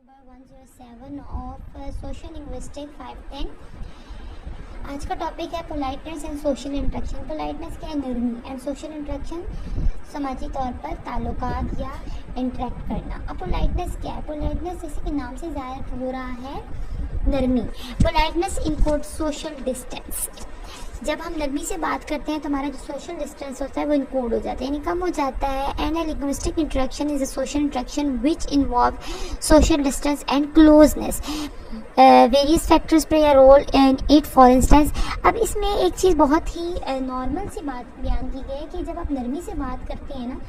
Number 107 of social linguistic 510। आज का topic है politeness and social interaction. Politeness क्या है? नरमी। एंड सोशल इंटरेक्शन समाजी तौर पर ताल्लुकात या इंटरेक्ट करना। अब पोलाइटनेस क्या है? पोलाइटनेस जैसे कि नाम से जाहिर हो रहा है नरमी। Politeness encode social distance. जब हम नरमी से बात करते हैं तो हमारा जो सोशल डिस्टेंस होता है वो इनकोड हो जाता है, यानी कम हो जाता है। And linguistic interaction is a social interaction which involve social distance and closeness. Various factors play a role in it. For instance, अब इसमें एक चीज़ बहुत ही नॉर्मल सी बात बयान की गई है कि जब आप नरमी से बात करते हैं ना,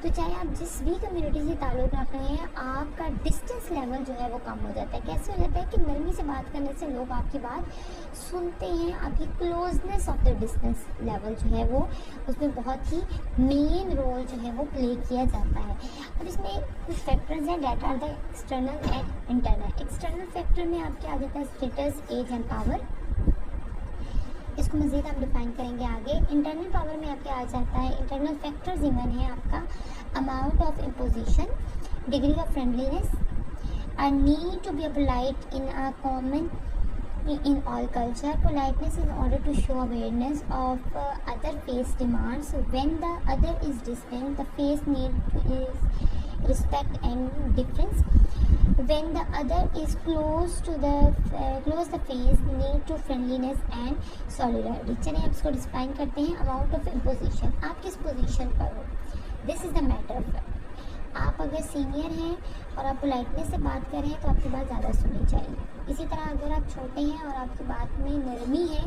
तो चाहे आप जिस भी कम्युनिटी से ताल्लुक़ रख रहे हैं, आपका डिस्टेंस लेवल जो है वो कम हो जाता है। कैसे हो जाता है कि नरमी से बात करने से लोग आपकी बात सुनते हैं, आपकी closeness of the distance level जो है वो उसमें बहुत ही मेन रोल जो है वो प्ले किया जाता है। अब इसमें कुछ फैक्टर्स हैं that are the external and internal. External factor में आपके आ जाता है स्टेटस, एज एंड पावर। इसको मज़ीद हम डिफाइन करेंगे आगे। इंटरनल पावर में आपके आ जाता है इंटरनल फैक्टर्स इवन है आपका amount of imposition, degree of friendliness, a need to be polite in a common in all culture. Politeness in order to show awareness of other face demands. When the other is distant, the face need is respect and difference. When the other is close the face need to friendliness and solidarity. चलिए अब इसको define करते हैं। Amount of imposition, आप किस position पर हो, this is the matter of fact. आप अगर सीनियर हैं और आप पोलाइटनेस से बात कर रहे हैं तो आपकी बात ज़्यादा सुननी चाहिए। इसी तरह अगर आप छोटे हैं और आपकी बात में नरमी है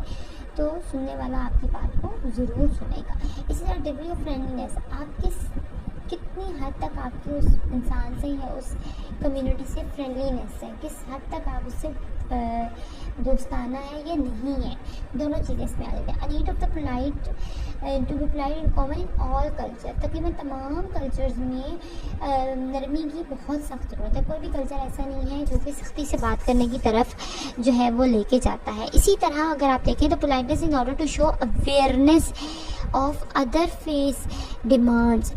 तो सुनने वाला आपकी बात को ज़रूर सुनेगा। इसी तरह डिग्री ऑफ फ्रेंडलीनेस, आप कितनी हद तक आपके उस इंसान से या उस कम्युनिटी से फ्रेंडलीनेस है, किस हद तक आप उससे दोस्ताना है या नहीं है, दोनों चीज़ें इसमें आ जाती हैं। Need of the polite to be polite in common in all culture. तकरीबन तमाम कल्चर्स में नरमी की बहुत सख्त ज़रूरत है। कोई भी कल्चर ऐसा नहीं है जो कि सख्ती से बात करने की तरफ जो है वो लेके जाता है। इसी तरह अगर आप देखें तो politeness in order to show awareness of other face demands.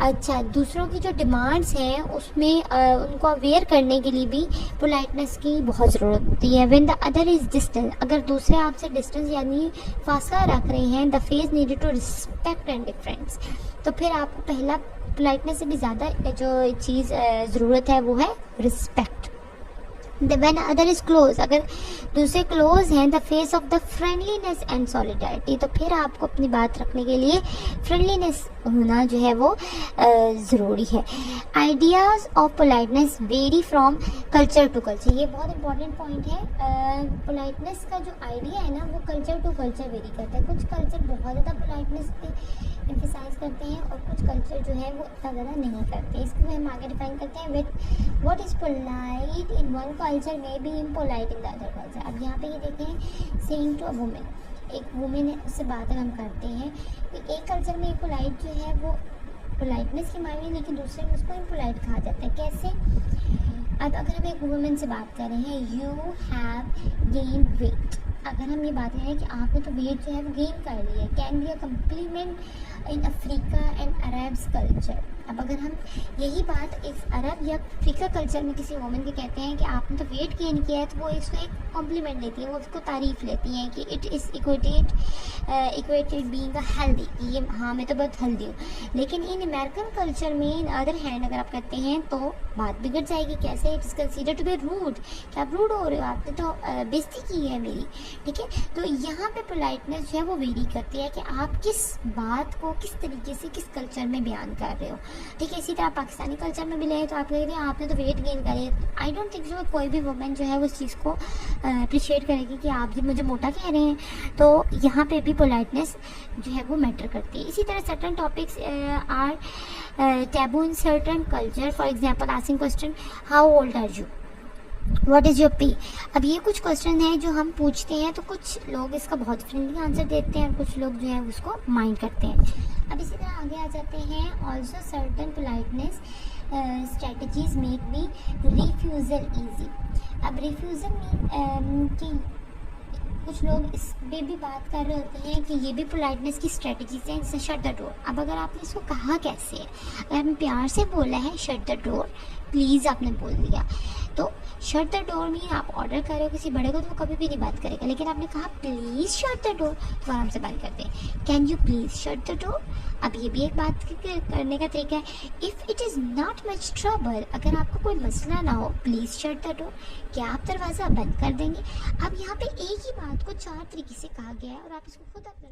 अच्छा, दूसरों की जो डिमांड्स हैं उसमें उनको अवेयर करने के लिए भी पोलाइटनेस की बहुत ज़रूरत होती है। When the other is distance, अगर दूसरे आपसे डिस्टेंस यानी फासला रख रहे हैं, the face needed to respect and difference, तो फिर आपको पहला पोलाइटनेस से भी ज़्यादा जो चीज़ ज़रूरत है वो है respect. When other is close, अगर दूसरे क्लोज हैं, the face of the friendliness and solidarity, तो फिर आपको अपनी बात रखने के लिए फ्रेंडलीनेस होना जो है वो ज़रूरी है। Ideas of politeness vary from culture to culture, ये बहुत इंपॉर्टेंट पॉइंट है। पोलाइटनेस का जो आइडिया है ना वो कल्चर टू कल्चर वेरी करता है। कुछ कल्चर बहुत ज़्यादा पोलाइटनेस पे एम्फेसाइज करते हैं और कुछ कल्चर जो है वो इतना ज़्यादा नहीं करते। इसको हम आगे डिफाइन करते हैं with what is polite in one culture may be impolite in the other culture. अब यहाँ पे ये देखें, सेइंग टू अ वुमेन, एक वुमेन से बात हम करते हैं कि एक कल्चर में पोलाइट जो है वो पोलाइटनेस की मायने, लेकिन दूसरे में उसको इम्पोलाइट कहा जाता है। कैसे? अब अगर हम एक वुमेन से बात कर रहे हैं, यू हैव गेन वेट, अगर हम ये बात करें कि आपने तो वेट जो है वो गेन कर लिया, can be a complement in Africa and Arabs culture. अब अगर हम यही बात एक अरब या अफ्रीका कल्चर में किसी वुमेन के कहते हैं कि आपने तो वेट गेन किया है, तो वो इसको एक कॉम्प्लीमेंट लेती है, वो उसको तारीफ़ लेती हैं कि it is equated being a healthy, ये हाँ मैं तो बहुत हेल्दी हूँ। लेकिन इन अमेरिकन कल्चर में इन अदर हैंड अगर आप कहते हैं तो बात बिगड़ जाएगी। कैसे? It is consider to be rude, कि आप रूड हो रहे हो, आपने तो बेइज्जती की है मेरी, ठीक है। तो यहाँ पे पोलाइटनेस जो है वो वेरी करती है कि आप किस बात को किस तरीके से किस कल्चर में बयान कर रहे हो, ठीक है। इसी तरह पाकिस्तानी कल्चर में भी ले तो आप कह रहे हैं आपने तो वेट गेन करे, आई डोंट थिंक सो कोई भी वुमेन जो है वो इस चीज़ को अप्रिशिएट करेगी कि आप जी मुझे मोटा कह रहे हैं। तो यहाँ पे भी पोलाइटनेस जो है वो मैटर करती है। इसी तरह certain topics are taboo in certain culture. For example asking question, how old are you, what is your pay. अब ये कुछ क्वेश्चन हैं जो हम पूछते हैं तो कुछ लोग इसका बहुत फ्रेंडली आंसर देते हैं और कुछ लोग जो है उसको माइंड करते हैं। अब इसी तरह आगे आ जाते हैं, also certain politeness strategies make be refusal easy. अब रिफ्यूज़ल की कुछ लोग इस पे भी बात कर रहे होते हैं कि ये भी पोलाइटनेस की स्ट्रेटजीज हैं, जैसे शट द डोर। अब अगर आपने इसको कहा कैसे है, अगर आपने प्यार से बोला है शट द डोर, प्लीज़ आपने बोल दिया। तो शट द डोर मीन आप ऑर्डर कर रहे हो किसी बड़े को तो वो कभी भी नहीं बात करेगा, लेकिन आपने कहा प्लीज़ शट द डोर तो आराम से बंद कर दे। Can you please shut the door. अब ये भी एक बात करने का तरीका है। If it is not much trouble, अगर आपको कोई मसला ना हो, प्लीज़ शट द डोर, क्या आप दरवाज़ा बंद कर देंगे। अब यहाँ पे एक ही बात को 4 तरीके से कहा गया है और आप इसको खुद अपने